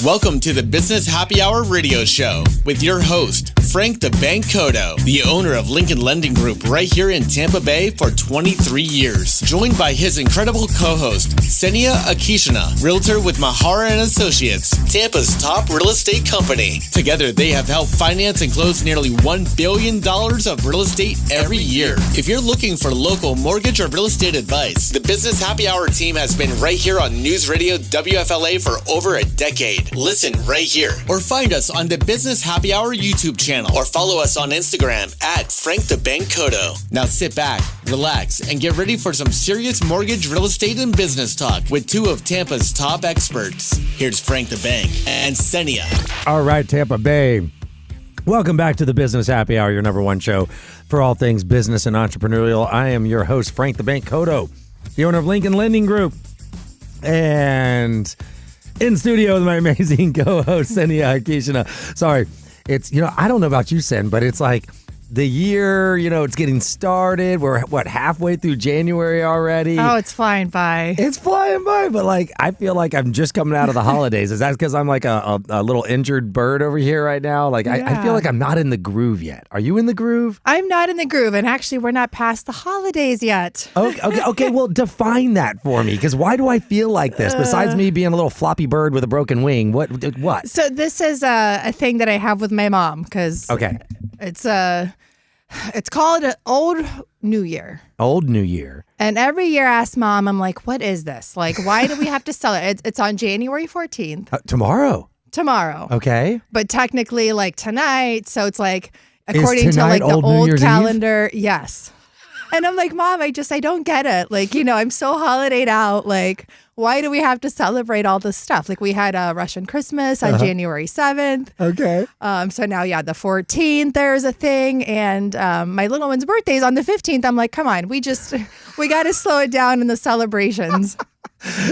Welcome to the Business Happy Hour radio show with your host, Frank the Bank Cotto, the owner of Lincoln Lending Group right here in Tampa Bay for 23 years. Joined by his incredible co-host, KSENIA Akishina, realtor with Mahara and Associates, Tampa's top real estate company. Together, they have helped finance and close nearly $1 billion of real estate every year. If you're looking for local mortgage or real estate advice, the Business Happy Hour team has been right here on News Radio WFLA for over a decade. Listen right here or find us on the Business Happy Hour YouTube channel or follow us on Instagram at Frank the Bank Cotto. Now sit back, relax, and get ready for some serious mortgage, real estate, and business talk with two of Tampa's top experts. Here's Frank the Bank and KSENIA. All right, Tampa Bay. Welcome back to the Business Happy Hour, your number one show for all things business and entrepreneurial. I am your host, Frank the Bank Cotto, the owner of Lincoln Lending Group. And in studio with my amazing co-host, KSENIA Akishina. Sorry, it's, I don't know about you, Sen, but it's like the year, it's getting started. We're, halfway through January already? Oh, it's flying by. It's flying by, but I feel like I'm just coming out of the holidays. Is that because I'm like a little injured bird over here right now? I feel like I'm not in the groove yet. Are you in the groove? I'm not in the groove, and actually, we're not past the holidays yet. Okay. Well, define that for me, because why do I feel like this? Besides me being a little floppy bird with a broken wing, what? So this is a thing that I have with my mom, because it's called Old New Year. Old New Year. And every year I ask Mom, I'm like, what is this? Why do we have to sell it? It's on January 14th. Tomorrow. Okay. But technically, tonight, so it's according to the old calendar, yes. And I'm like, Mom, I don't get it. I'm so holidayed out. Why do we have to celebrate all this stuff? We had a Russian Christmas on January 7th. Okay. So now, the 14th, there's a thing. And my little one's birthday is on the 15th. I'm like, come on, we got to slow it down in the celebrations.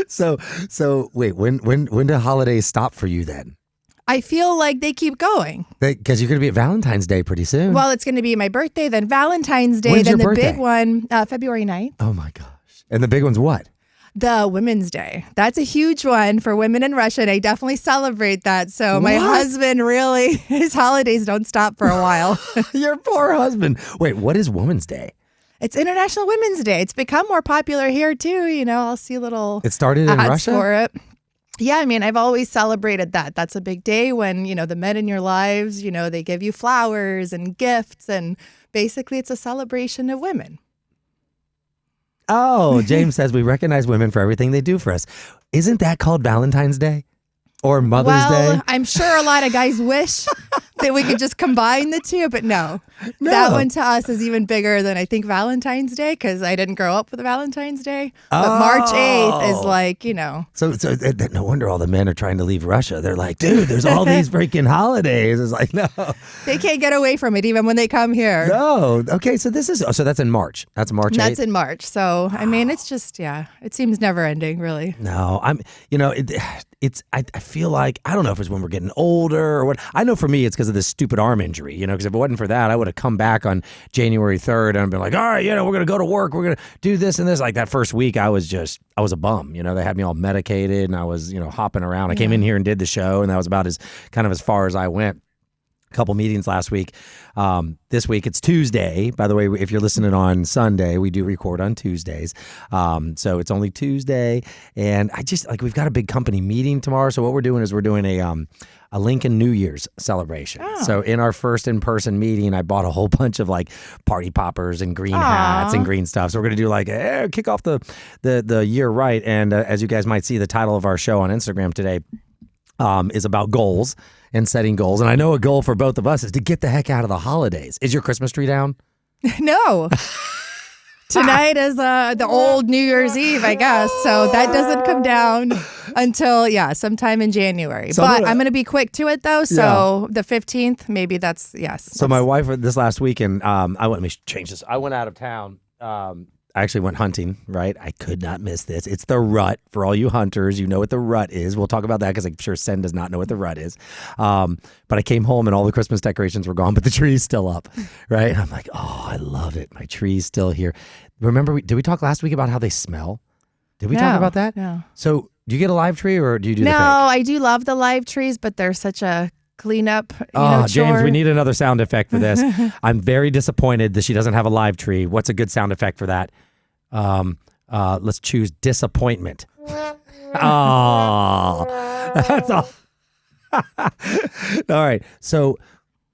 So wait, when do holidays stop for you then? I feel like they keep going. Because you're going to be at Valentine's Day pretty soon. Well, it's going to be my birthday, then Valentine's Day, When's then your the birthday? big one, February 9th. Oh my gosh. And the big one's what? The Women's Day. That's a huge one for women in Russia. I definitely celebrate that. So my husband really, his holidays don't stop for a while. Your poor husband. Wait, what is Women's Day? It's International Women's Day. It's become more popular here too. I'll see little It started in ads Russia? for it. Yeah, I've always celebrated that. That's a big day when, the men in your lives, they give you flowers and gifts, and basically it's a celebration of women. Oh, James says we recognize women for everything they do for us. Isn't that called Valentine's Day? Or Mother's Day? I'm sure a lot of guys wish that we could just combine the two, but no. That one to us is even bigger than I think Valentine's Day, because I didn't grow up with Valentine's Day. But March 8th is So no wonder all the men are trying to leave Russia. They're like, dude, there's all these freaking holidays. It's like, no. They can't get away from it even when they come here. No. Okay, so that's in March. That's March 8th? That's in March. So, it's just, it seems never ending, really. No, I feel like, I don't know if it's when we're getting older or what. I know for me, it's because of this stupid arm injury, because if it wasn't for that, I would have come back on January 3rd and been like, all right, we're going to go to work. We're going to do this and this. That first week, I was a bum. They had me all medicated and I was, hopping around. I came in here and did the show, and that was about as far as I went. Couple meetings last week. This week it's Tuesday. By the way, if you're listening on Sunday, we do record on Tuesdays. So it's only Tuesday, and we've got a big company meeting tomorrow. So what we're doing is we're doing a Lincoln New Year's celebration. Oh. So in our first in-person meeting, I bought a whole bunch of party poppers and green hats and green stuff. So we're going to do kick off the year right. And as you guys might see, the title of our show on Instagram today is about goals and setting goals. And I know a goal for both of us is to get the heck out of the holidays. Is your Christmas tree down? No. Tonight is the old New Year's Eve, I guess. So that doesn't come down until, sometime in January. So but I'm going to be quick to it, though. So the 15th, maybe that's, yes. So my wife, this last weekend, let me change this. I went out of town. I actually went hunting, right? I could not miss this. It's the rut. For all you hunters, you know what the rut is. We'll talk about that because I'm sure Sen does not know what the rut is. But I came home and all the Christmas decorations were gone, but the tree's still up, right? And I'm like, oh, I love it. My tree's still here. Remember, did we talk last week about how they smell? Did we talk about that? No. So Do you get a live tree or do you do the fake? No, I do love the live trees, but they're such a cleanup. James, chore. we need another sound effect for this. I'm very disappointed that she doesn't have a live tree. What's a good sound effect for that? Let's choose disappointment. Oh, that's all. All right. So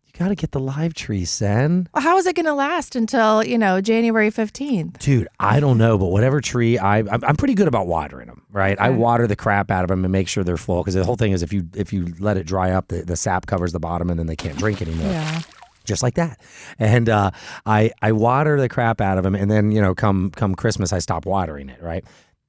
you got to get the live tree, Sen. Well, how is it going to last until, January 15th? Dude, I don't know, but whatever tree, I'm pretty good about watering them, right? Okay. I water the crap out of them and make sure they're full because the whole thing is if you let it dry up, the sap covers the bottom and then they can't drink anymore. Yeah. Just like that. And I water the crap out of them and then, come Christmas, I stop watering it, right?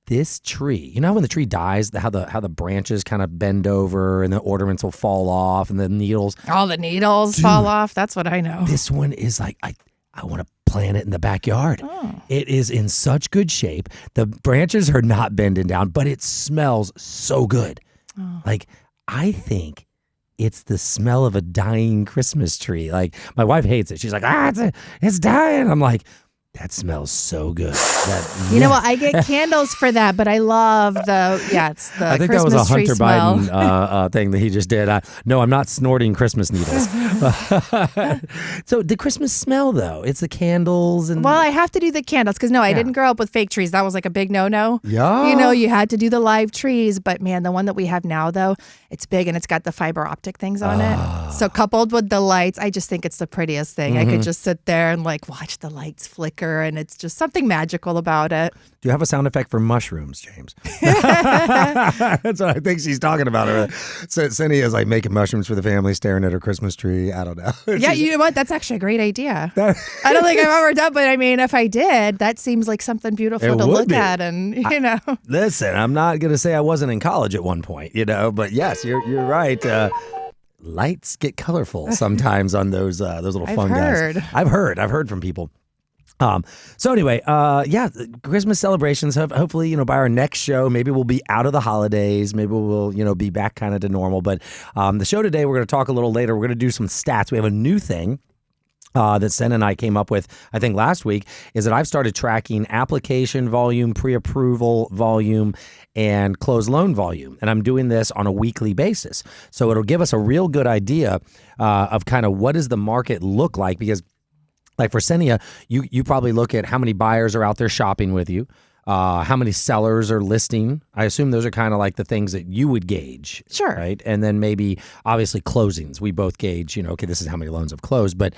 This tree, you know when the tree dies, how the branches kind of bend over and the ornaments will fall off and the needles. All the needles fall off. That's what I know. This one is like, I want to plant it in the backyard. Oh. It is in such good shape. The branches are not bending down, but it smells so good. Oh. Like, I think it's the smell of a dying Christmas tree. Like, my wife hates it. She's like, it's dying. I'm like, that smells so good. You know what? I get candles for that, but I love it's the I think Christmas that was a tree Hunter smell. Biden thing that he just did. No, I'm not snorting Christmas needles. So the Christmas smell, though, it's the candles. And Well, I have to do the candles because, I didn't grow up with fake trees. That was like a big no-no. Yeah. You had to do the live trees. But, man, the one that we have now, though, it's big and it's got the fiber optic things on it. So coupled with the lights, I just think it's the prettiest thing. I could just sit there and, watch the lights flicker. And it's just something magical about it. Do you have a sound effect for mushrooms, James? That's what I think she's talking about. So KSENIA is making mushrooms for the family, staring at her Christmas tree. I don't know. Yeah, you know what? That's actually a great idea. I don't think I've ever done, but I mean, if I did, that seems like something beautiful to look at. And, Listen, I'm not going to say I wasn't in college at one point, but yes, you're right. Lights get colorful sometimes on those little fun guys. I've heard from people. So anyway, Christmas celebrations. Hopefully, by our next show, maybe we'll be out of the holidays. Maybe we'll, be back kind of to normal. But the show today, we're going to talk a little later. We're going to do some stats. We have a new thing that Sen and I came up with, I think last week, is that I've started tracking application volume, pre-approval volume, and closed loan volume. And I'm doing this on a weekly basis. So it'll give us a real good idea of kind of what does the market look like, because like for KSENIA, you probably look at how many buyers are out there shopping with you, how many sellers are listing. I assume those are kind of like the things that you would gauge. Sure. Right. And then maybe obviously closings. We both gauge, okay, this is how many loans have closed. But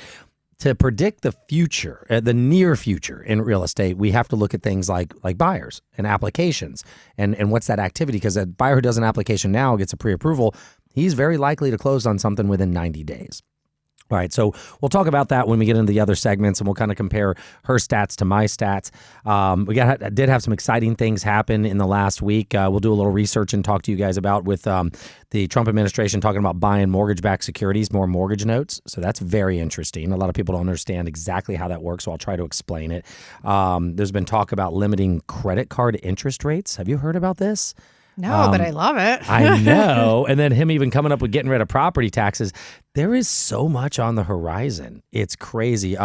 to predict the future, the near future in real estate, we have to look at things like buyers and applications and what's that activity? Because a buyer who does an application now gets a pre-approval, he's very likely to close on something within 90 days. All right, so we'll talk about that when we get into the other segments, and we'll kind of compare her stats to my stats. I did have some exciting things happen in the last week. We'll do a little research and talk to you guys about with the Trump administration talking about buying mortgage-backed securities, more mortgage notes. So that's very interesting. A lot of people don't understand exactly how that works, so I'll try to explain it. There's been talk about limiting credit card interest rates. Have you heard about this? No, but I love it. I know. And then him even coming up with getting rid of property taxes. There is so much on the horizon. It's crazy.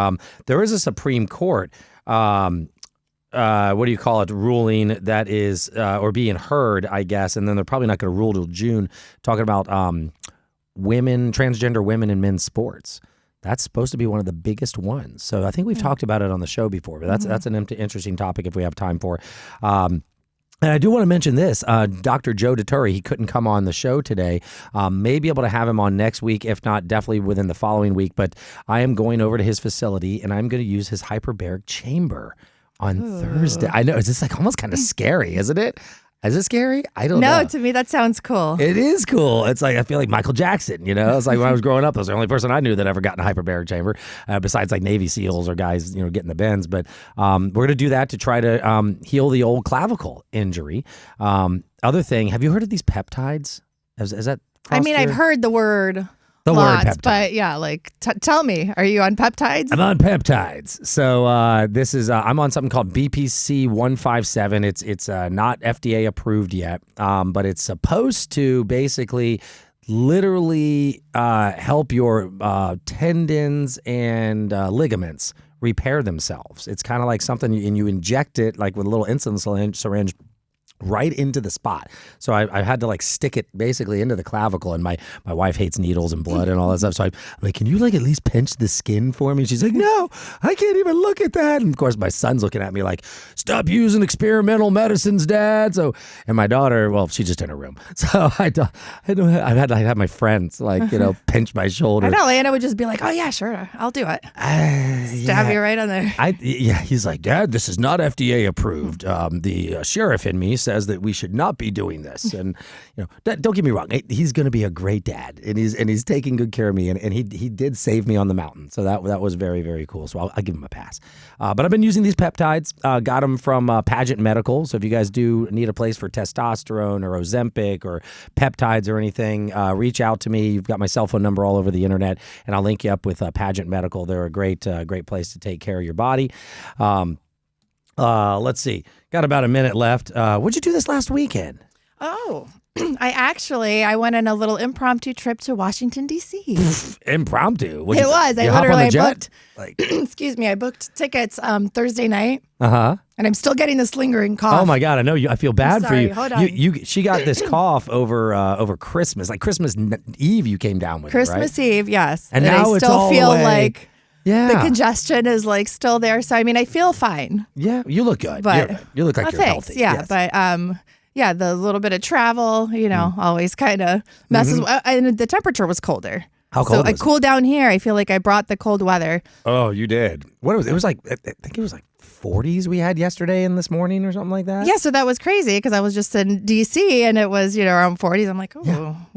There is a Supreme Court, ruling that is, or being heard, I guess, and then they're probably not going to rule till June, talking about transgender women in men's sports. That's supposed to be one of the biggest ones. So I think we've talked about it on the show before, but that's an interesting topic if we have time for. And I do want to mention this, Dr. Joe DeTuri, he couldn't come on the show today. May be able to have him on next week, if not definitely within the following week. But I am going over to his facility, and I'm going to use his hyperbaric chamber on Thursday. I know, it's almost kind of scary, isn't it? Is it scary? I don't know. No, to me, that sounds cool. It is cool. It's I feel like Michael Jackson, It's like when I was growing up, that was the only person I knew that ever got in a hyperbaric chamber, besides like Navy SEALs or guys, getting the bends. But we're going to do that to try to heal the old clavicle injury. Other thing, have you heard of these peptides? Is that I've heard the word. The Lots, word peptide. But tell me, are you on peptides? I'm on peptides. So this is I'm on something called BPC 157. It's not FDA approved yet, but it's supposed to basically literally help your tendons and ligaments repair themselves. It's kind of like something, and you inject it like with a little insulin syringe right into the spot. So I had to like stick it basically into the clavicle, and my wife hates needles and blood and all that stuff. So I'm like, can you like at least pinch the skin for me? She's like, no, I can't even look at that. And of course my son's looking at me like, stop using experimental medicines, Dad. So, and my daughter, well, she's just in her room. So I've had to have my friends like, pinch my shoulder. I know, Lana would just be like, oh yeah, sure, I'll do it. Stab you right on there. He's like, Dad, this is not FDA approved. The sheriff in me says that we should not be doing this. And don't get me wrong, he's going to be a great dad, and he's taking good care of me, and he did save me on the mountain. So that was very, very cool. So I'll give him a pass. But I've been using these peptides. Got them from Pageant Medical. So if you guys do need a place for testosterone or Ozempic or peptides or anything, reach out to me. You've got my cell phone number all over the internet, and I'll link you up with Pageant Medical. They're a great place to take care of your body. Let's see. Got about a minute left. What'd you do this last weekend? Oh, I went on a little impromptu trip to Washington, D.C. Impromptu? It was. I booked, excuse me, I booked tickets Thursday night. Uh-huh. And I'm still getting this lingering cough. Oh my God, I know you. I feel bad for you. Hold on. She got this cough over Christmas. Like Christmas Eve you came down with Christmas Eve, yes. And now I it's still all feel away. like the congestion is like still there. So I mean, I feel fine. Yeah, you look good. But you look like you're thanks. healthy. Yeah, yes. But the little bit of travel, always kind of messes. And the temperature was colder. How cold? So I cooled down here. I feel like I brought the cold weather. Oh, you did. What was it? It was like I think it was like 40s we had yesterday and this morning or something like that. Yeah, so that was crazy because I was just in DC and it was around 40s. I'm like,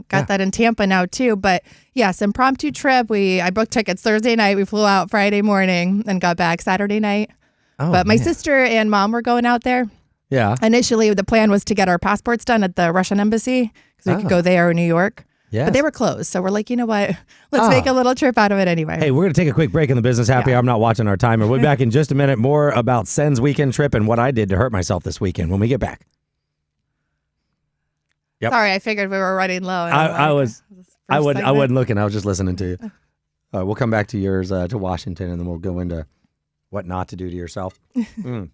got that in Tampa now too. But yes, impromptu trip. I booked tickets Thursday night. We flew out Friday morning and got back Saturday night. Oh, but my sister and mom were going out there. Yeah. Initially, the plan was to get our passports done at the Russian embassy because we could go there or New York. Yeah. But they were closed. So we're like, you know what? Let's make a little trip out of it anyway. Hey, we're going to take a quick break in the Business Happy Hour. I'm not watching our timer. We'll be back in just a minute. More about Sen's weekend trip and what I did to hurt myself this weekend when we get back. Yep. Sorry, I figured we were running low. I wasn't looking. I was just listening to you. We'll come back to yours, to Washington, and then we'll go into what not to do to yourself. Do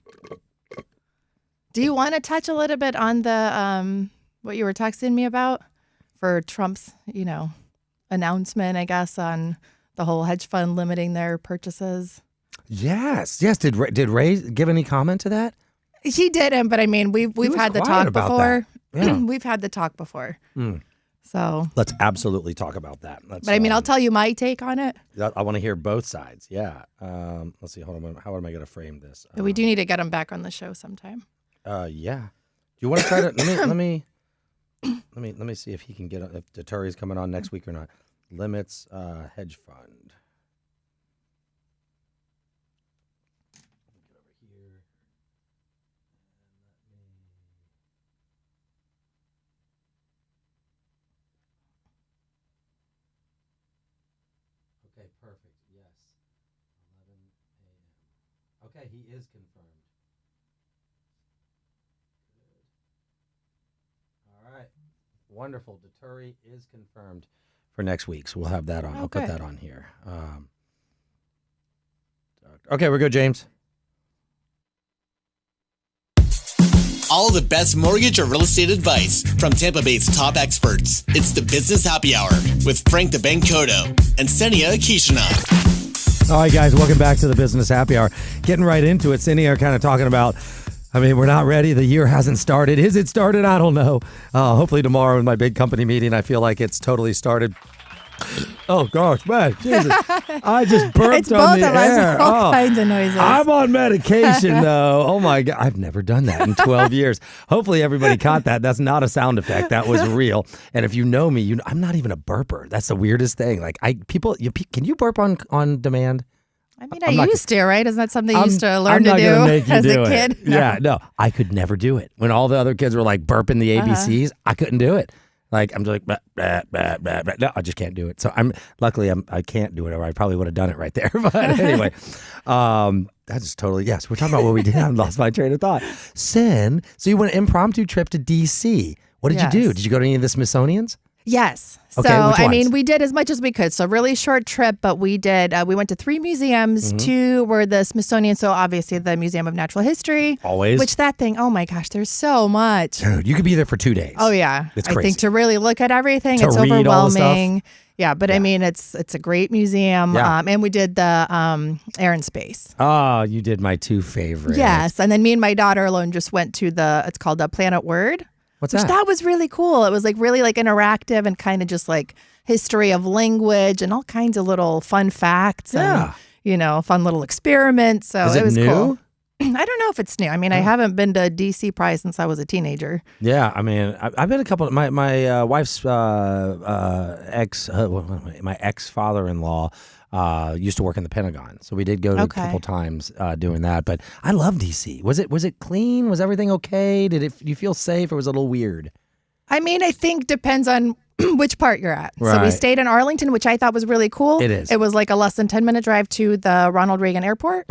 you want to touch a little bit on the what you were texting me about for Trump's, announcement, I guess, on the whole hedge fund limiting their purchases? Yes. Did Ray give any comment to that? He didn't, but I mean, we've had the talk before. Yeah. We've had the talk before. So let's absolutely talk about that. But I mean, I'll tell you my take on it. I want to hear both sides. Yeah. Let's see. Hold on. How am I going to frame this? We do need to get him back on the show sometime. Yeah. Do you want to try to let me see if he can get if Daturi's coming on next week or not. Limits hedge fund. Get over here. Okay, perfect. Yes. 11 a.m. Okay, he is confirmed. All right. Wonderful. Daturi is confirmed for next week, so we'll have that on. I'll put that on here. Okay, we're good, James. All the best mortgage or real estate advice from Tampa Bay's top experts. It's the Business Happy Hour with Frank the Bank Cotto and KSENIA and I. All right, guys, welcome back to the Business Happy Hour. Getting right into it, KSENIA are kind of talking about, we're not ready. The year hasn't started. Is it started? I don't know. Hopefully tomorrow in my big company meeting, I feel like it's totally started. Oh, gosh, man. Jesus. I just burped on the air. It's all kinds of noises. I'm on medication, though. Oh, my God. I've never done that in 12 years. Hopefully everybody caught that. That's not a sound effect. That was real. And if you know me, I'm not even a burper. That's the weirdest thing. Like, can you burp on demand? I used to, right? Isn't that something you used to learn to do as a kid? No. Yeah, no. I could never do it. When all the other kids were like burping the ABCs, I couldn't do it. Like, I'm just like, bah, bah, bah, bah, bah. No, I just can't do it. So luckily I can't do it, or I probably would have done it right there. But anyway, that's just totally, yes. We're talking about what we did. I lost my train of thought. Sen, so you went an impromptu trip to DC. What did you do? Did you go to any of the Smithsonian's? Yes. Okay, So, which I ones? mean, we did as much as we could. So, really short trip, but we went to 3 museums. 2 were the Smithsonian. So, obviously, the Museum of Natural History. Always. Which that thing, oh my gosh, there's so much. Dude, you could be there for 2 days. Oh, yeah. It's I crazy. think to really look at everything, To it's read all the stuff. overwhelming. Yeah, but I mean, it's a great museum. Yeah. And we did the Air and Space. Oh, you did my 2 favorites. Yes. And then me and my daughter alone just went to it's called Planet Word. What's Which that? that was really cool. It was like really like interactive and kind of just like history of language and all kinds of little fun facts Yeah. and, fun little experiments. So Is it was new? cool. I don't know if it's new. I mean, I haven't been to DC probably since I was a teenager. Yeah, I mean, I've been a couple. My wife's my ex father-in-law used to work in the Pentagon, so we did go to a couple times doing that. But I love DC. Was it clean? Was everything okay? Did you feel safe, or was it a little weird? I mean, I think depends on which part you're at. So we Right. stayed in Arlington, which I thought was really cool. It is. It was like a less than 10-minute drive to the Ronald Reagan Airport.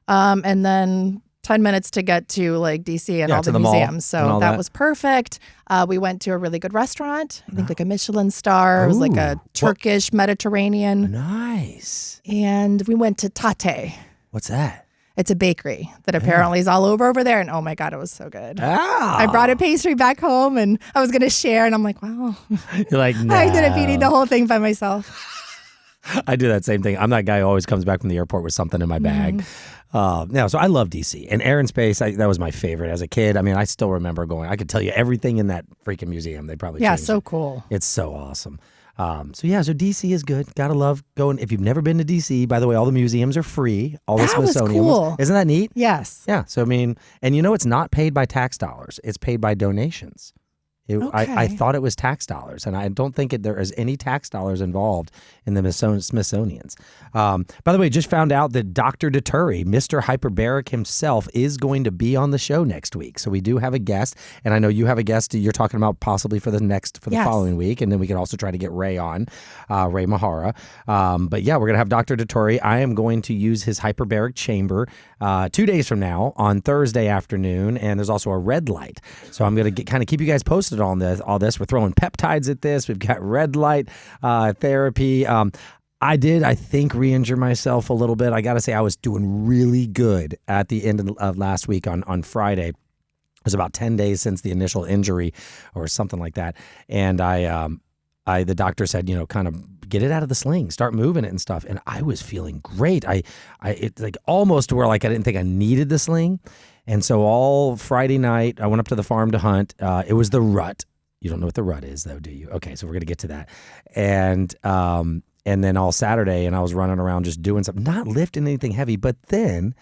And then 10 minutes to get to like DC and all to the the mall museums. and So all that that. was perfect. We went to a really good restaurant. I think like a Michelin star. It was like a Ooh. Turkish Mediterranean. Nice. And we went to Tate. What's that? It's a bakery that apparently is all over there. And oh my God, it was so good. Ah. I brought a pastry back home and I was going to share. And I'm like, wow, You're like, no. I ended up eating the whole thing by myself. I do that same thing. I'm that guy who always comes back from the airport with something in my bag. So I love DC. And Air and Space, that was my favorite as a kid. I mean, I still remember going. I could tell you everything in that freaking museum. They probably changed So it. cool. It's so awesome. So DC is good. Gotta love going. If you've never been to DC, by the way, all the museums are free. All the That was Smithsonian cool. ones. Isn't that neat? Yes. Yeah. So I mean, and it's not paid by tax dollars. It's paid by donations. I thought it was tax dollars, and I don't think there is any tax dollars involved in the Smithsonian's. By the way, just found out that Dr. Deturi, Mr. Hyperbaric himself, is going to be on the show next week. So we do have a guest, and I know you have a guest you're talking about possibly for the following week, and then we can also try to get Ray on, Ray Mahara. But yeah, we're going to have Dr. Deturi. I am going to use his hyperbaric chamber 2 days from now on Thursday afternoon, and there's also a red light. So I'm going to kind of keep you guys posted on all this. We're throwing peptides at this. We've got red light therapy. I did, I think, re-injure myself a little bit. I got to say, I was doing really good at the end of last week on Friday. It was about 10 days since the initial injury or something like that. And the doctor said, kind of get it out of the sling, start moving it and stuff. And I was feeling great. It's like almost to where like I didn't think I needed the sling. And so all Friday night, I went up to the farm to hunt. It was the rut. You don't know what the rut is, though, do you? Okay, so we're going to get to that. And then all Saturday, and I was running around just doing something, not lifting anything heavy. But then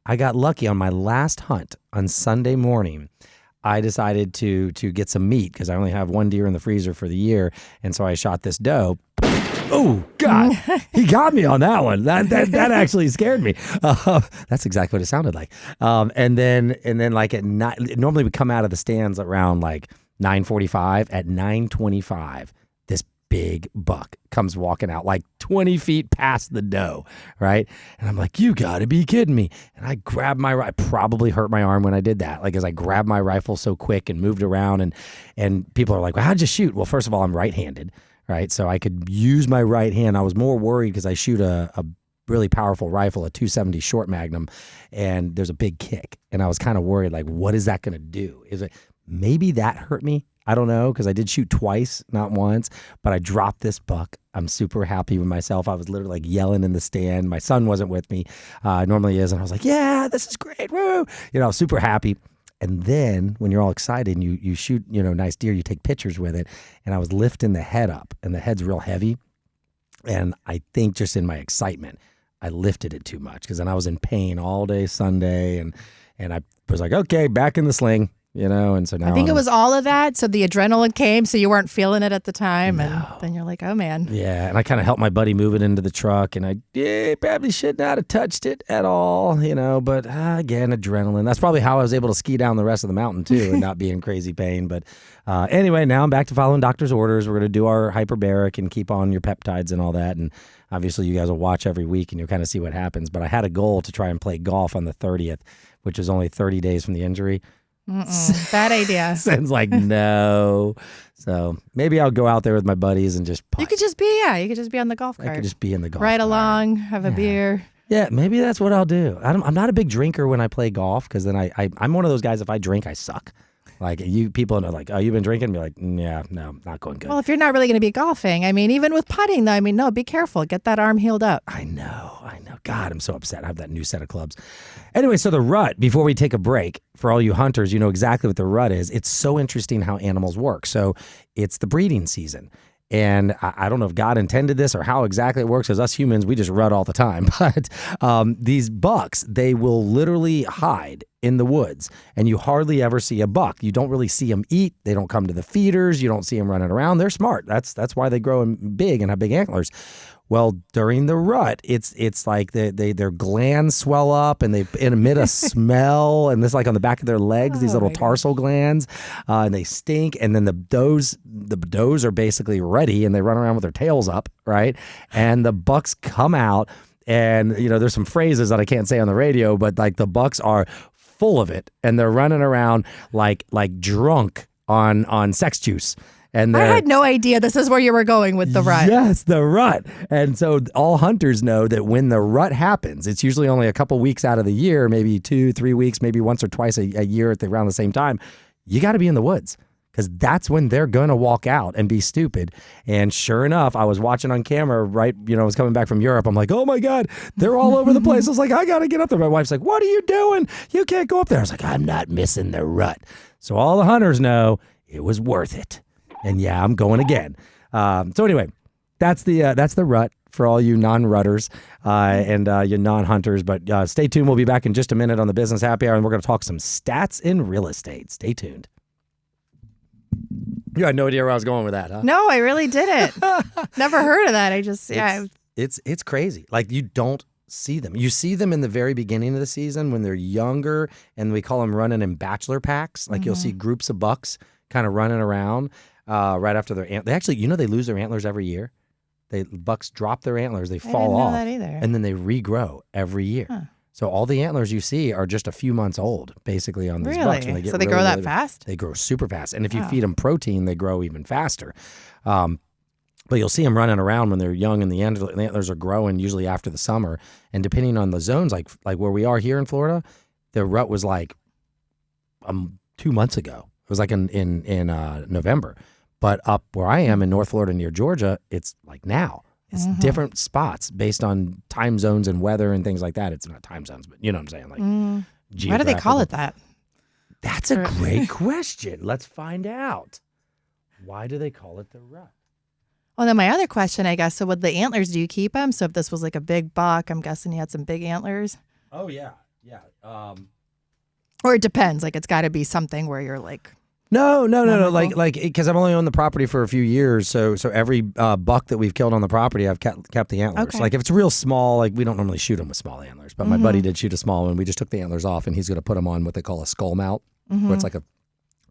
I got lucky on my last hunt on Sunday morning. I decided to get some meat because I only have one deer in the freezer for the year. And so I shot this doe. Oh, God. He got me on that one. That actually scared me. That's exactly what it sounded like. And then like at night, normally we come out of the stands around like 9:45. At 9:25, this big buck comes walking out like 20 feet past the doe, right? And I'm like, you got to be kidding me. And I grabbed I probably hurt my arm when I did that. Like as I grabbed my rifle so quick and moved around and people are like, well, how'd you shoot? Well, first of all, I'm right-handed. Right, so I could use my right hand. I was more worried because I shoot a really powerful rifle, a 270 short magnum, and there's a big kick. And I was kind of worried, like, what is that going to do? Is it maybe that hurt me? I don't know, because I did shoot twice, not once, but I dropped this buck. I'm super happy with myself. I was literally like yelling in the stand. My son wasn't with me, normally is, and I was like, yeah, this is great, woo! I was super happy. And then when you're all excited and you shoot, nice deer, you take pictures with it. And I was lifting the head up and the head's real heavy. And I think just in my excitement, I lifted it too much because then I was in pain all day Sunday. And I was like, okay, back in the sling, and so now I think it was all of that. So the adrenaline came, so you weren't feeling it at the time. No. And then you're like, oh, man. Yeah. And I kind of helped my buddy move it into the truck. And I probably should not have touched it at all, but again, adrenaline. That's probably how I was able to ski down the rest of the mountain, too, and not be in crazy pain. But anyway, now I'm back to following doctor's orders. We're going to do our hyperbaric and keep on your peptides and all that. And obviously, you guys will watch every week and you'll kind of see what happens. But I had a goal to try and play golf on the 30th, which was only 30 days from the injury. Bad idea. Sen's like, no. So maybe I'll go out there with my buddies and just putt. You could just be on the golf cart. I could just be in the golf Ride cart. along, have a beer. Yeah, maybe that's what I'll do. I'm not a big drinker when I play golf because then I'm one of those guys, if I drink, I suck. Like, people are like, oh, you've been drinking? Be like, yeah, no, not going good. Well, if you're not really going to be golfing, I mean, even with putting, though, I mean, no, be careful. Get that arm healed up. I know. God, I'm so upset. I have that new set of clubs. Anyway, so the rut, before we take a break, for all you hunters, you know exactly what the rut is. It's so interesting how animals work. So it's the breeding season. And I don't know if God intended this or how exactly it works, because us humans, we just rut all the time. But these bucks, they will literally hide in the woods, and you hardly ever see a buck. You don't really see them eat. They don't come to the feeders. You don't see them running around. They're smart. That's why they grow big and have big antlers. Well, during the rut, it's like their glands swell up and they emit a smell, and this like on the back of their legs, these little tarsal glands, and they stink. And then the does are basically ready, and they run around with their tails up, right? And the bucks come out, and there's some phrases that I can't say on the radio, but like the bucks are full of it, and they're running around like drunk on sex juice. And I had no idea this is where you were going with the rut. Yes, the rut. And so all hunters know that when the rut happens, it's usually only a couple weeks out of the year, maybe 2-3 weeks, maybe once or twice a year around the same time. You got to be in the woods, because that's when they're going to walk out and be stupid. And sure enough, I was watching on camera, right? I was coming back from Europe. I'm like, oh my God, they're all over the place. I was like, I got to get up there. My wife's like, what are you doing? You can't go up there. I was like, I'm not missing the rut. So all the hunters know it was worth it. And yeah, I'm going again. So anyway, that's the rut for all you non-rutters and you non-hunters. But stay tuned. We'll be back in just a minute on the Business Happy Hour, and we're going to talk some stats in real estate. Stay tuned. You had no idea where I was going with that, huh? No, I really didn't. Never heard of that. It's crazy. Like, you don't see them. You see them in the very beginning of the season when they're younger, and we call them running in bachelor packs. Like, you'll see groups of bucks kind of running around. Right after their antlers. They actually, they lose their antlers every year. Bucks drop their antlers, they fall off. I didn't know that either. And then they regrow every year. Huh. So all the antlers you see are just a few months old, basically, on these bucks. When they get so they grow that fast? They grow super fast. And if you feed them protein, they grow even faster. But you'll see them running around when they're young, and the antlers are growing usually after the summer. And depending on the zones, like where we are here in Florida, the rut was like 2 months ago. It was like in November. But up where I am in North Florida near Georgia, it's like now. It's different spots based on time zones and weather and things like that. It's not time zones, but you know what I'm saying? Like, why do they call it that? That's a great question. Let's find out. Why do they call it the rut? Well, then my other question, I guess, so with the antlers, do you keep them? So if this was like a big buck, I'm guessing he had some big antlers. Oh, yeah. Yeah. Or it depends. Like, it's got to be something where you're like... No. Like, because I've only owned the property for a few years, so every buck that we've killed on the property, I've kept the antlers. Okay. Like, if it's real small, like, we don't normally shoot them with small antlers, but my buddy did shoot a small one. We just took the antlers off, and he's going to put them on what they call a skull mount, where it's like a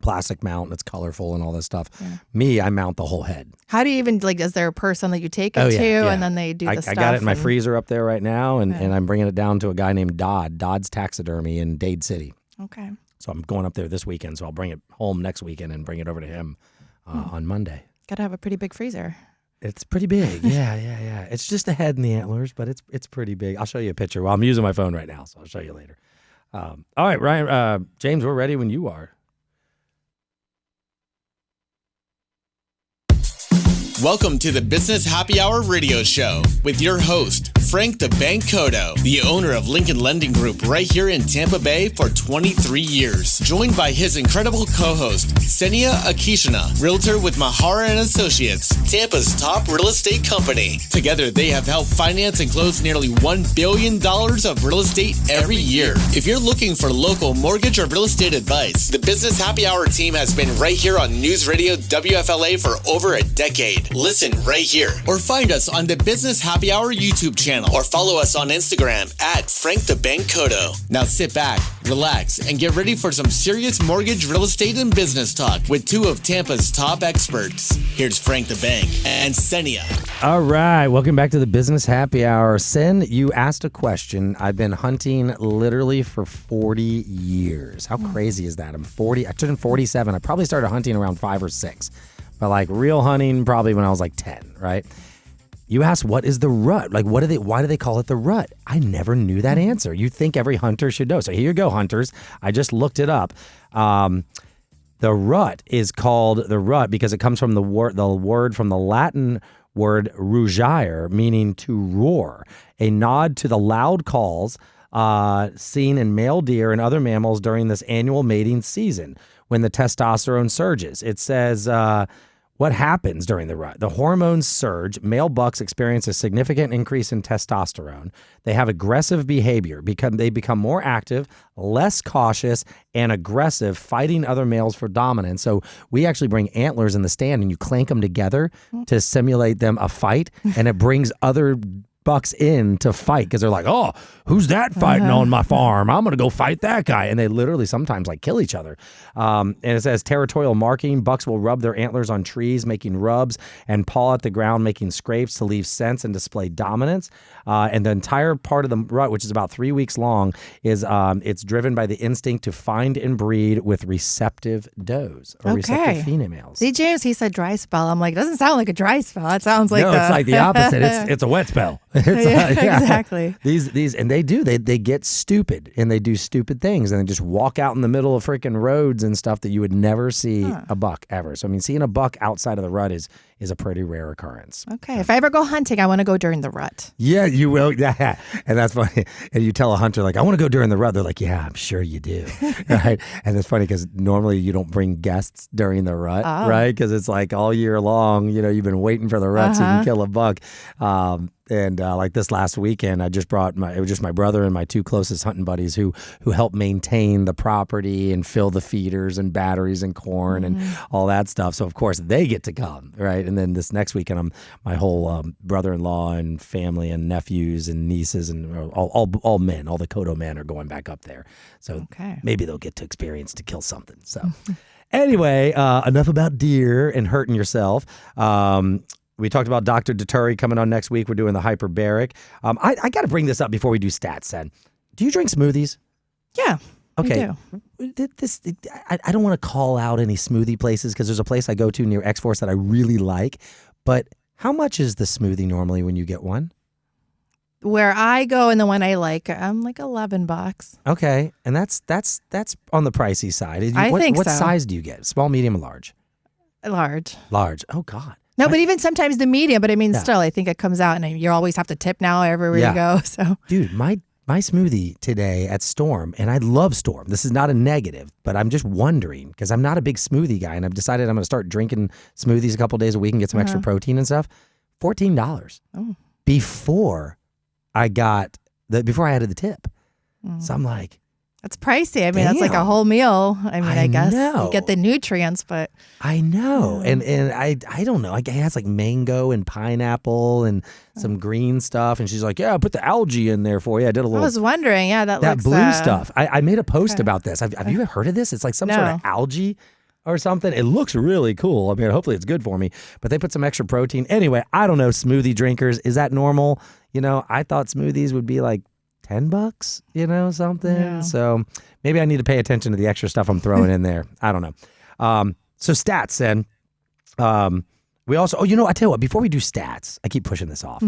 plastic mount, and it's colorful and all this stuff. Yeah. Me, I mount the whole head. How do you even, like, is there a person that you take it to, and then they do the stuff? I got it in my freezer up there right now, and I'm bringing it down to a guy named Dodd's Taxidermy in Dade City. Okay. So I'm going up there this weekend, so I'll bring it home next weekend and bring it over to him on Monday. Got to have a pretty big freezer. It's pretty big. Yeah. It's just the head and the antlers, but it's pretty big. I'll show you a picture. Well, I'm using my phone right now, so I'll show you later. All right, Ryan, James, we're ready when you are. Welcome to the Business Happy Hour radio show with your host, Frank the Bank Cotto, the owner of Lincoln Lending Group right here in Tampa Bay for 23 years. Joined by his incredible co-host, KSENIA Akishina, realtor with Mahara & Associates, Tampa's top real estate company. Together, they have helped finance and close nearly $1 billion of real estate every year. If you're looking for local mortgage or real estate advice, the Business Happy Hour team has been right here on News Radio WFLA for over a decade. Listen right here or find us on the Business Happy Hour YouTube channel or follow us on Instagram at Frank the Bank Cotto. Now sit back, relax, and get ready for some serious mortgage, real estate, and business talk with two of Tampa's top experts. Here's Frank the Bank and KSENIA. All right, welcome back to the Business Happy Hour. Sen, you asked a question. I've been hunting literally for 40 years. How crazy is that? I'm 40. I turned 47. I probably started hunting around 5 or 6. But like real hunting probably when I was like 10, right? You asked, what is the rut? Like, why do they call it the rut? I never knew that answer. You'd think every hunter should know. So here you go, hunters. I just looked it up. The rut is called the rut because it comes from the word from the Latin word rugire, meaning to roar, a nod to the loud calls seen in male deer and other mammals during this annual mating season when the testosterone surges. It says, what happens during the rut? The hormones surge. Male bucks experience a significant increase in testosterone. They have aggressive behavior. They become more active, less cautious, and aggressive, fighting other males for dominance. So we actually bring antlers in the stand, and you clank them together to simulate them a fight, and it brings other bucks in to fight because they're like, oh, who's that fighting on my farm? I'm going to go fight that guy. And they literally sometimes like kill each other. And it says territorial marking. Bucks will rub their antlers on trees, making rubs, and paw at the ground, making scrapes to leave scents and display dominance. And the entire part of the rut, which is about 3 weeks long, is it's driven by the instinct to find and breed with receptive does or receptive females. See, James, he said dry spell. I'm like, it doesn't sound like a dry spell. It sounds like it's like the opposite. It's a wet spell. Exactly. These and they get stupid and they do stupid things and they just walk out in the middle of freaking roads and stuff that you would never see a buck ever. So I mean, seeing a buck outside of the rut is a pretty rare occurrence. Okay, if I ever go hunting, I want to go during the rut. Yeah, you will. Yeah, and that's funny. And you tell a hunter like, I want to go during the rut. They're like, yeah, I'm sure you do, right? And it's funny because normally you don't bring guests during the rut, right? Because it's like all year long, you've been waiting for the rut so you can kill a buck. And like this last weekend, I just brought it was just my brother and my two closest hunting buddies who help maintain the property and fill the feeders and batteries and corn and all that stuff. So of course they get to come, right? And then this next weekend, my whole brother-in-law and family and nephews and nieces and all men, all the Kodo men are going back up there. So maybe they'll get to experience to kill something. So anyway, enough about deer and hurting yourself. We talked about Dr. Daturi coming on next week. We're doing the hyperbaric. I got to bring this up before we do stats, Sen. Do you drink smoothies? Yeah. Okay. I don't want to call out any smoothie places because there's a place I go to near X-Force that I really like. But how much is the smoothie normally when you get one? Where I go and the one I like, I'm like $11. Okay. And that's on the pricey side. I think so. What size do you get? Small, medium, or large? Large. Large. Oh, God. No, but even sometimes the medium, but I mean, still, I think it comes out and you always have to tip now everywhere you go. So, dude, my smoothie today at Storm, and I love Storm. This is not a negative, but I'm just wondering because I'm not a big smoothie guy and I've decided I'm going to start drinking smoothies a couple days a week and get some extra protein and stuff. $14 before I added the tip. So I'm like, that's pricey. I mean, that's like a whole meal. I mean, I guess you get the nutrients, but I know. And I don't know. It has like mango and pineapple and some green stuff. And she's like, yeah, I put the algae in there for you. I did a little. I was wondering. Yeah, that looks blue stuff. I made a post about this. Have you ever heard of this? It's like some sort of algae or something. It looks really cool. I mean, hopefully it's good for me. But they put some extra protein. Anyway, I don't know. Smoothie drinkers, is that normal? I thought smoothies would be like $10, something. Yeah. So maybe I need to pay attention to the extra stuff I'm throwing in there. I don't know. So stats, and we also, I tell you what, before we do stats, I keep pushing this off.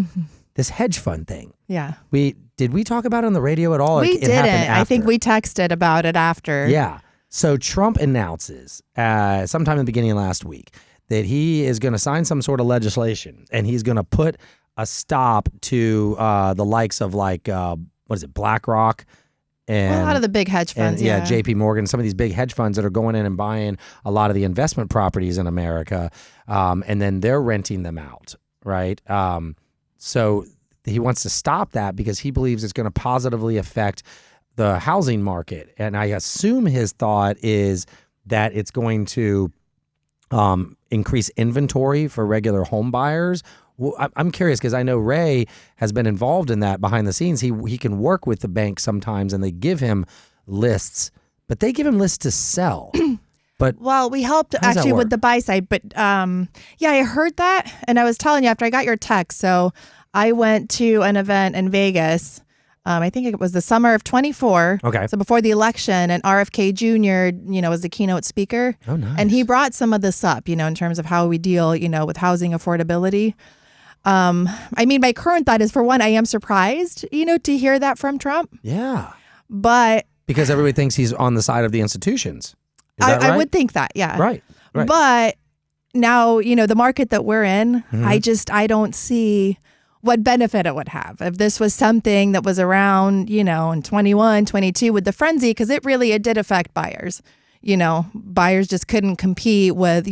This hedge fund thing. Yeah. Did we talk about it on the radio at all? We didn't. I think we texted about it after. Yeah. So Trump announces sometime in the beginning of last week that he is going to sign some sort of legislation and he's going to put a stop to the likes of like, BlackRock and a lot of the big hedge funds. Yeah, JP Morgan, some of these big hedge funds that are going in and buying a lot of the investment properties in America, and then they're renting them out, right? So he wants to stop that because he believes it's going to positively affect the housing market. And I assume his thought is that it's going to increase inventory for regular home buyers. Well, I'm curious because I know Ray has been involved in that behind the scenes. He can work with the bank sometimes and they give him lists, but they give him lists to sell. But we helped actually with the buy side. But I heard that. And I was telling you after I got your text. So I went to an event in Vegas. I think it was the summer of 24. Okay. So before the election, and RFK Jr., was the keynote speaker. Oh, nice. And he brought some of this up, in terms of how we deal, with housing affordability. My current thought is, for one, I am surprised, to hear that from Trump. Yeah. But because everybody thinks he's on the side of the institutions. Is that right? I would think that, yeah. Right. But now, the market that we're in, I don't see what benefit it would have if this was something that was around, in 21, 22 with the frenzy, because it did affect buyers. Buyers just couldn't compete with,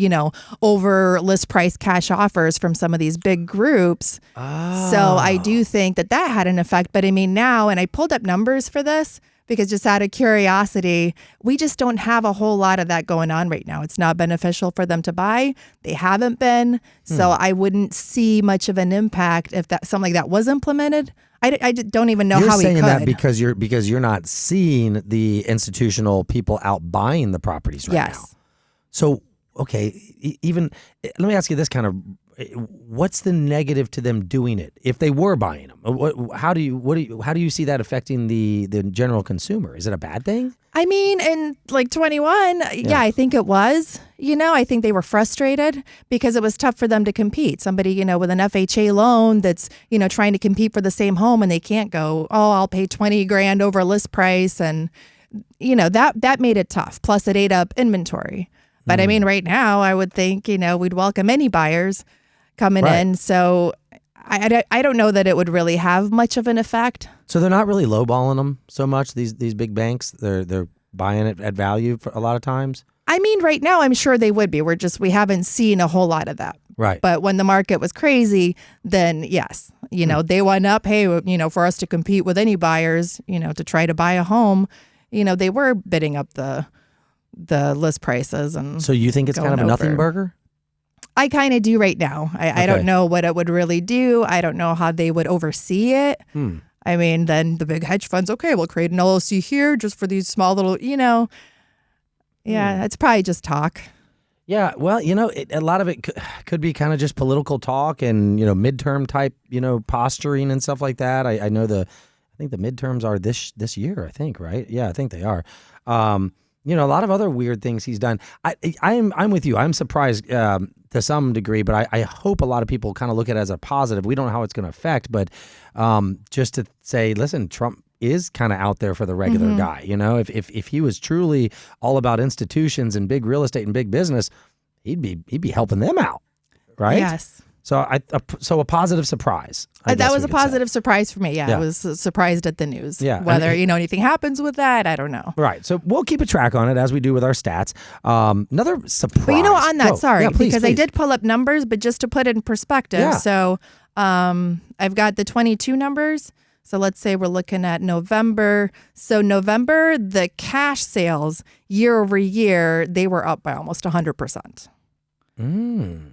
over list price cash offers from some of these big groups. Oh. So I do think that had an effect. But now, and I pulled up numbers for this because just out of curiosity, we just don't have a whole lot of that going on right now. It's not beneficial for them to buy. They haven't been. So I wouldn't see much of an impact if something like that was implemented. I don't even know how he could. You're saying that because you're not seeing the institutional people out buying the properties right now. So, okay, let me ask you this kind of, what's the negative to them doing it if they were buying them? How do you see that affecting the general consumer? Is it a bad thing? In 21, I think it was. I think they were frustrated because it was tough for them to compete. Somebody, with an FHA loan that's, trying to compete for the same home, and they can't go, I'll pay $20,000 over list price. And, that made it tough. Plus it ate up inventory. But right now I would think, we'd welcome any buyers coming in. So I don't know that it would really have much of an effect. So they're not really lowballing them so much, these big banks. They're buying it at value for a lot of times. Right now I'm sure they would be. We haven't seen a whole lot of that. Right. But when the market was crazy, then yes, they went up. Hey, for us to compete with any buyers, to try to buy a home, they were bidding up the list prices. And so you think it's kind of a nothing burger? I kind of do right now. I don't know what it would really do. I don't know how they would oversee it. Then the big hedge funds, we'll create an LLC here just for these small little, it's probably just talk. Yeah, well, a lot of it could be kind of just political talk and, midterm type, posturing and stuff like that. I think the midterms are this year, I think, right? Yeah, I think they are. A lot of other weird things he's done. I'm with you. I'm surprised to some degree, but I hope a lot of people kind of look at it as a positive. We don't know how it's going to affect, but just to say, listen, Trump is kind of out there for the regular guy. If he was truly all about institutions and big real estate and big business, he'd be helping them out, right? Yes. So a positive surprise. That was a positive surprise for me. Yeah, I was surprised at the news. Yeah. Whether anything happens with that, I don't know. Right. So we'll keep a track on it as we do with our stats. Another surprise. But on that, please. I did pull up numbers, but just to put it in perspective. Yeah. So I've got the 22 numbers. So let's say we're looking at November. So November, the cash sales year over year, they were up by almost 100%.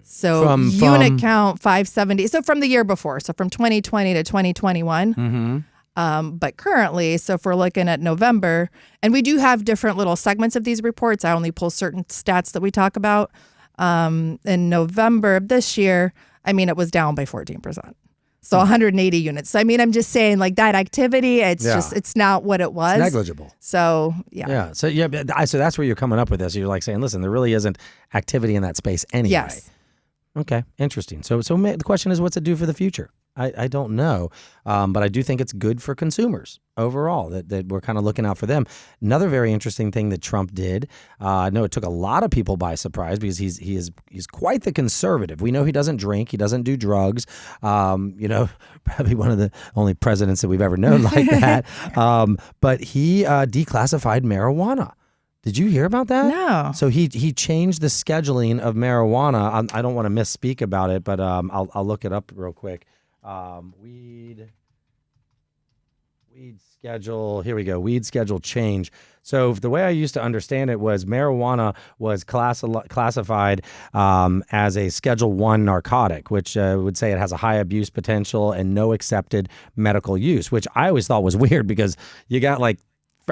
So from unit count 570. So from the year before, so from 2020 to 2021. But currently, so if we're looking at November, and we do have different little segments of these reports. I only pull certain stats that we talk about. In November of this year, it was down by 14%. So 180 units. So, I'm just saying that activity, it's not what it was. It's negligible. So, yeah. Yeah. So that's where you're coming up with this. You're saying, listen, there really isn't activity in that space anyway. Yes. Okay. Interesting. So the question is, what's it do for the future? I don't know. But I do think it's good for consumers overall that we're kind of looking out for them. Another very interesting thing that Trump did, I know it took a lot of people by surprise because he's quite the conservative. We know he doesn't drink. He doesn't do drugs. Probably one of the only presidents that we've ever known like that. But he declassified marijuana. Did you hear about that? No. So he changed the scheduling of marijuana. I don't want to misspeak about it, but I'll look it up real quick. Weed schedule. Here we go. Weed schedule change. So the way I used to understand it was marijuana was classified as a Schedule I narcotic, which would say it has a high abuse potential and no accepted medical use, which I always thought was weird because you got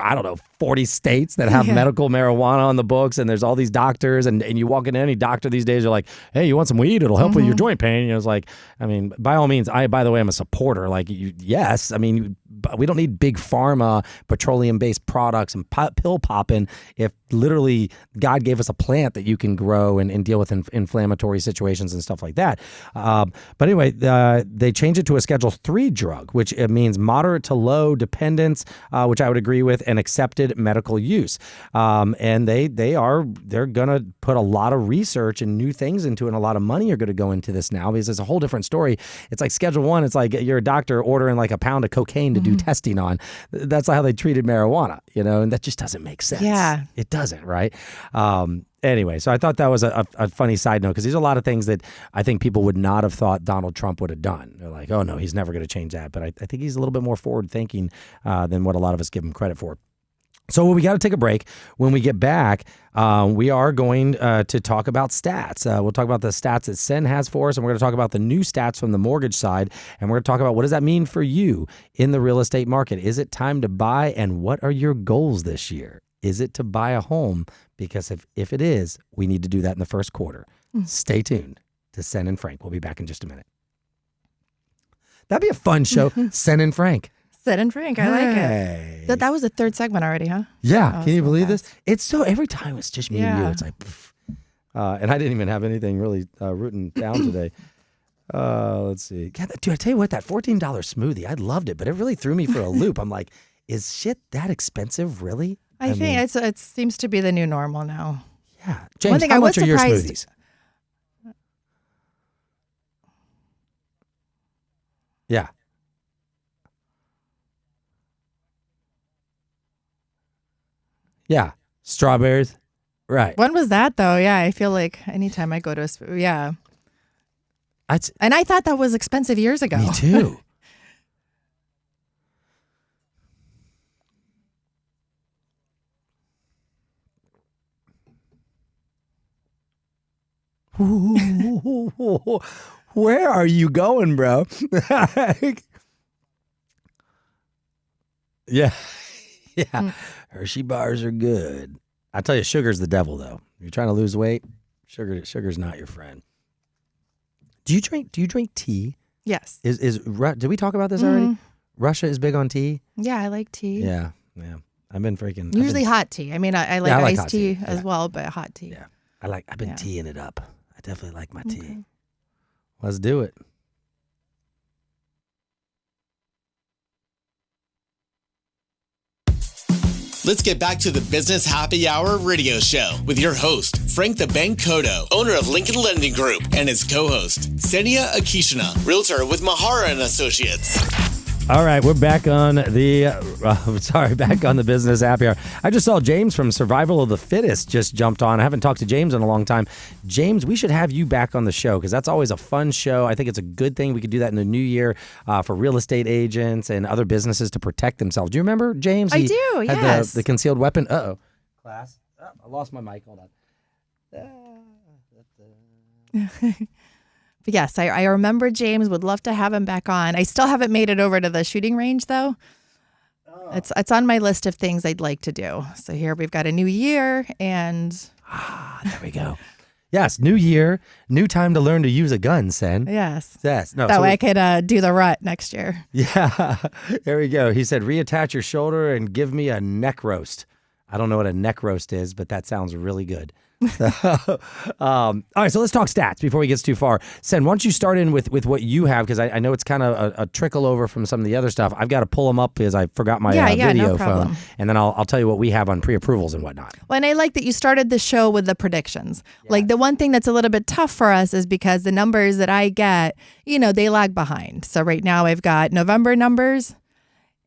I don't know, 40 states that have medical marijuana on the books, and there's all these doctors, and you walk into any doctor these days, you're like, hey, you want some weed? It'll help with your joint pain. It's like, I mean, by all means, by the way, I'm a supporter. Like, yes, I mean, we don't need big pharma, petroleum-based products and pill popping if literally God gave us a plant that you can grow and deal with inflammatory situations and stuff like that. But anyway, they changed it to a Schedule 3 drug, which it means moderate to low dependence, which I would agree with, and accepted medical use. And they're going to put a lot of research and new things into it, and a lot of money are going to go into this now, because it's a whole different story. It's like Schedule 1, it's like you're a doctor ordering like a pound of cocaine to do testing on. That's how they treated marijuana, and that just doesn't make sense. Yeah. It doesn't, right? Anyway, so I thought that was a funny side note, because there's a lot of things that I think people would not have thought Donald Trump would have done. They're like, oh, no, he's never going to change that. But I think he's a little bit more forward-thinking than what a lot of us give him credit for. So we got to take a break. When we get back, we are going to talk about stats. We'll talk about the stats that Sen has for us, and we're going to talk about the new stats from the mortgage side, and we're going to talk about what does that mean for you in the real estate market. Is it time to buy, and what are your goals this year? Is it to buy a home? Because if it is, we need to do that in the first quarter. Stay tuned to Sen and Frank. We'll be back in just a minute. That'd be a fun show, Sen and Frank. Sen and Frank, I like it. That was the third segment already, huh? Yeah, can you believe this? It's so, every time it's just me and you, it's like, and I didn't even have anything really written down today. Let's see. God, dude, I tell you what, that $14 smoothie, I loved it, but it really threw me for a loop. I'm like, is shit that expensive, really? I mean, it seems to be the new normal now. Yeah. James, how much are your smoothies? Yeah. Yeah. Strawberries. Right. When was that, though? Yeah, I feel like anytime I go to and I thought that was expensive years ago. Me too. Where are you going, bro? Yeah. Hershey bars are good. I tell you, sugar's the devil, though. If you're trying to lose weight, sugar's not your friend. Do you drink tea? Yes. Did we talk about this already? Russia is big on tea. Yeah, I like tea. Yeah. I've been freaking usually hot tea. I mean, I like iced tea as well, but hot tea. Yeah. I've been teeing it up. I definitely like my tea. Let's do it. Let's get back to the Business Happy Hour radio show with your host, Frank the Bank Cotto, owner of Lincoln Lending Group, and his co-host, KSENIA and I, realtor with Mahara and Associates. All right, we're back on the Business Happy Hour. I just saw James from Survival of the Fittest just jumped on. I haven't talked to James in a long time. James, we should have you back on the show, because that's always a fun show. I think it's a good thing. We could do that in the new year for real estate agents and other businesses to protect themselves. Do you remember, James? I do, yes. The concealed weapon. Uh-oh. Class. Oh, I lost my mic. Hold on. But yes, I remember James. Would love to have him back on. I still haven't made it over to the shooting range, though. Oh. It's on my list of things I'd like to do. So here we've got a new year, and there we go. Yes, new year, new time to learn to use a gun, Sen. Yes. No, that way I could do the rut next year. Yeah, there we go. He said, reattach your shoulder and give me a neck roast. I don't know what a neck roast is, but that sounds really good. All right, so let's talk stats before we get too far. Sen, why don't you start in with what you have, because I know it's kind of a trickle over from some of the other stuff. I've got to pull them up because I forgot my video phone, and then I'll tell you what we have on pre-approvals and whatnot. Well, and I like that you started the show with the predictions. Yeah. Like, the one thing that's a little bit tough for us is because the numbers that I get, they lag behind. So right now I've got November numbers,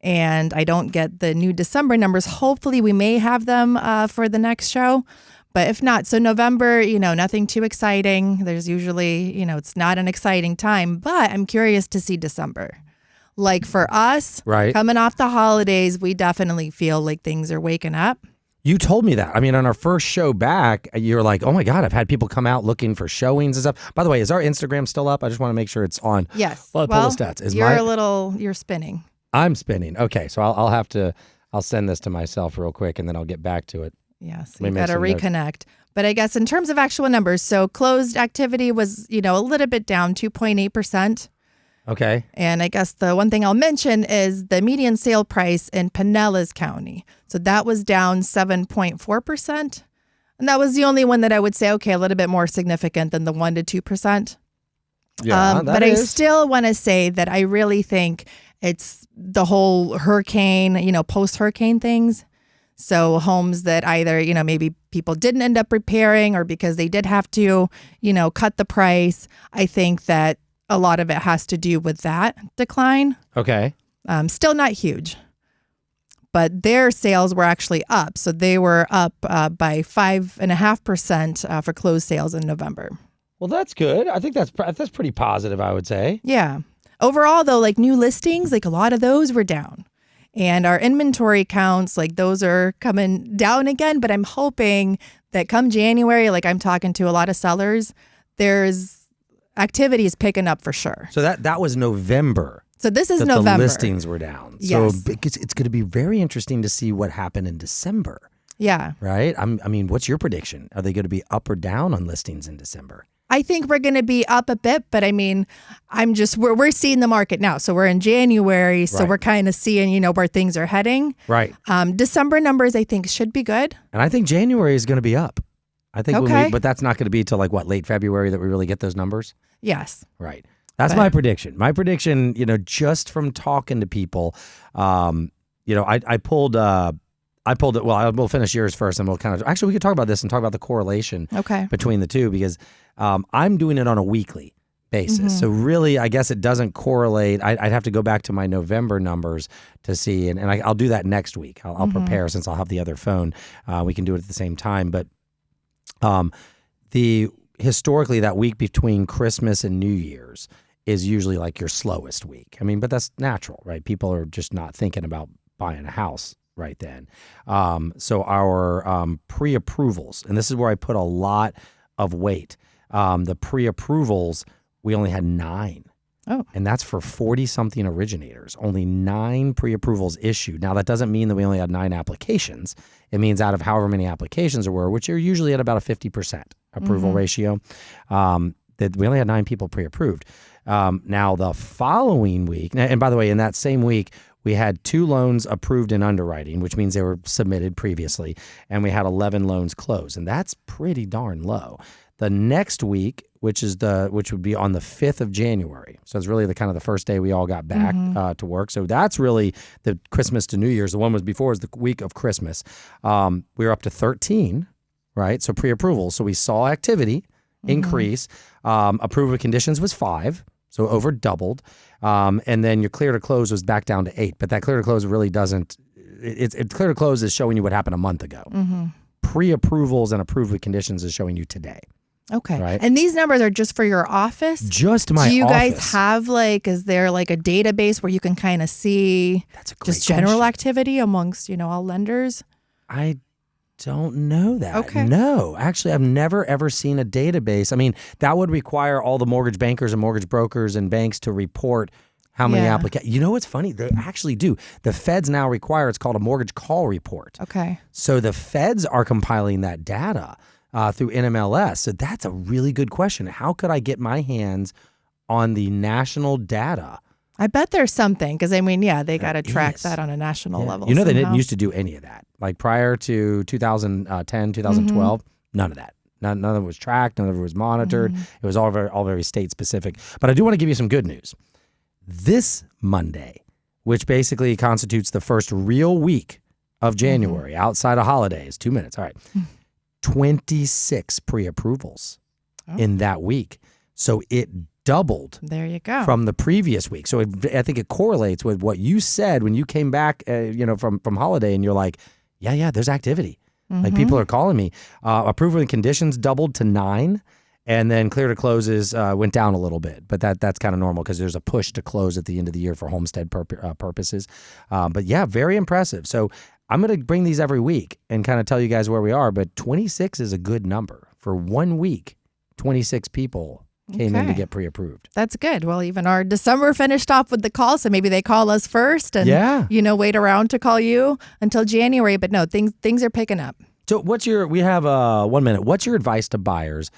and I don't get the new December numbers. Hopefully we may have them for the next show. But if not, so November, nothing too exciting. There's usually, it's not an exciting time, but I'm curious to see December. Like, for us, coming off the holidays, we definitely feel like things are waking up. You told me that. I mean, on our first show back, you were like, oh my God, I've had people come out looking for showings and stuff. By the way, is our Instagram still up? I just want to make sure it's on. Yes. Well, pull the stats. You're spinning. I'm spinning. Okay, so I'll have to I'll send this to myself real quick, and then I'll get back to it. Yes, you got to reconnect. But I guess in terms of actual numbers, so closed activity was, a little bit down, 2.8%. Okay. And I guess the one thing I'll mention is the median sale price in Pinellas County. So that was down 7.4%. And that was the only one that I would say, okay, a little bit more significant than the 1 to 2%. Yeah, but I still want to say that I really think it's the whole hurricane, post-hurricane things. So homes that either, maybe people didn't end up repairing or because they did have to, cut the price. I think that a lot of it has to do with that decline. Okay. Still not huge, but their sales were actually up. So they were up by 5.5% for closed sales in November. Well, that's good. I think that's pretty positive, I would say. Yeah. Overall, though, like new listings, like a lot of those were down. And our inventory counts, like those are coming down again. But I'm hoping that come January, like I'm talking to a lot of sellers, there's activity is picking up for sure. So that was November. So this is that November. The listings were down. Yes. So it's going to be very interesting to see what happened in December. Yeah. Right? I mean, what's your prediction? Are they going to be up or down on listings in December? I think we're going to be up a bit, but I mean, we're seeing the market now. So we're in January, so Right. we're kind of seeing, where things are heading. Right. December numbers, I think, should be good. And I think January is going to be up. I think, Okay. but that's not going to be till late February that we really get those numbers? Yes. Right. That's my prediction. My prediction, just from talking to people, I pulled it. Well, we'll finish yours first, and we'll actually we could talk about this and talk about the correlation between the two because I'm doing it on a weekly basis. Mm-hmm. So really, I guess it doesn't correlate. I'd have to go back to my November numbers to see, and I'll do that next week. I'll prepare since I'll have the other phone. We can do it at the same time, but historically that week between Christmas and New Year's is usually like your slowest week. I mean, but that's natural, right? People are just not thinking about buying a house right then. So our pre-approvals, and this is where I put a lot of weight. The pre-approvals, we only had 9. Oh. And that's for 40-something originators. Only 9 pre-approvals issued. Now, that doesn't mean that we only had 9 applications. It means out of however many applications there were, which are usually at about a 50% approval ratio, that we only had 9 people pre-approved. Now, the following week, and by the way, in that same week, we had 2 loans approved in underwriting, which means they were submitted previously, and we had 11 loans closed, and that's pretty darn low. The next week, which would be on the 5th of January, so it's really the first day we all got back to work. So that's really the Christmas to New Year's. The one was before is the week of Christmas. We were up to 13, right? So pre-approval. So we saw activity increase. Approval of conditions was 5. So over doubled. And then your clear to close was back down to 8. But that clear to close really doesn't, it's clear to close is showing you what happened a month ago. Pre-approvals and approved with conditions is showing you today. Okay. Right? And these numbers are just for your office? Just my office. Do you guys have is there a database where you can kind of see That's a great just general question. activity amongst, all lenders? I don't know that. Okay. No, actually, I've never, ever seen a database. I mean, that would require all the mortgage bankers and mortgage brokers and banks to report how many applicants. You know what's funny? They actually do. The feds now require, it's called a mortgage call report. Okay. So the feds are compiling that data through NMLS. So that's a really good question. How could I get my hands on the national data? I bet there's something because, they got to track that on a national level. They somehow. didn't used to do any of that. Like prior to 2010, 2012, none of that. None of it was tracked. None of it was monitored. It was all very state specific. But I do want to give you some good news. This Monday, which basically constitutes the first real week of January outside of holidays, 2 minutes. All right. 26 pre-approvals in that week. So it doubled. There you go. From the previous week. So I think it correlates with what you said when you came back, from holiday, and you're like, yeah, there's activity. Like people are calling me. Approval and conditions doubled to 9, and then clear to closes went down a little bit. But that's kind of normal because there's a push to close at the end of the year for homestead purposes. But yeah, very impressive. So I'm going to bring these every week and kind of tell you guys where we are. But 26 is a good number for 1 week. 26 people came in to get pre-approved. That's good. Well, even our December finished off with the call, so maybe they call us first and, wait around to call you until January. But no, things are picking up. So we have 1 minute. What's your advice to buyers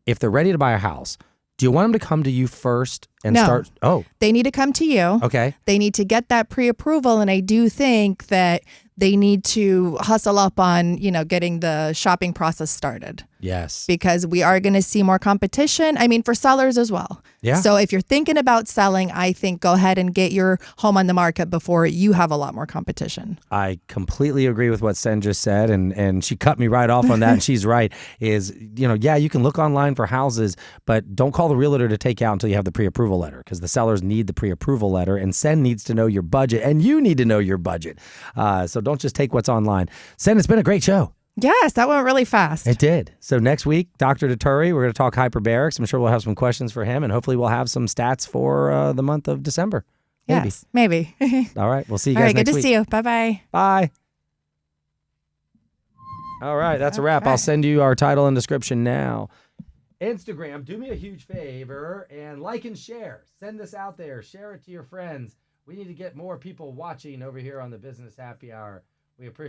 if they're ready to buy a house? Do you want them to come to you first and start? Oh, they need to come to you. Okay. They need to get that pre-approval. And I do think that they need to hustle up on, getting the shopping process started. Yes. Because we are going to see more competition. I mean, for sellers as well. Yeah. So if you're thinking about selling, I think go ahead and get your home on the market before you have a lot more competition. I completely agree with what Sen just said. And she cut me right off on that. And she's right. You can look online for houses, but don't call the realtor to take out until you have the pre-approval letter, because the sellers need the pre-approval letter, and Sen needs to know your budget, and you need to know your budget. So don't just take what's online. Sen, it's been a great show. Yes, that went really fast. It did. So next week, Dr. Deturi, we're going to talk hyperbarics. I'm sure we'll have some questions for him, and hopefully we'll have some stats for the month of December. Maybe. Yes, maybe. All right. We'll see you guys next week. Good to see you. Bye-bye. Bye. All right. That's a wrap. I'll send you our title and description now. Instagram, do me a huge favor and like and share. Send this out there. Share it to your friends. We need to get more people watching over here on the Business Happy Hour. We appreciate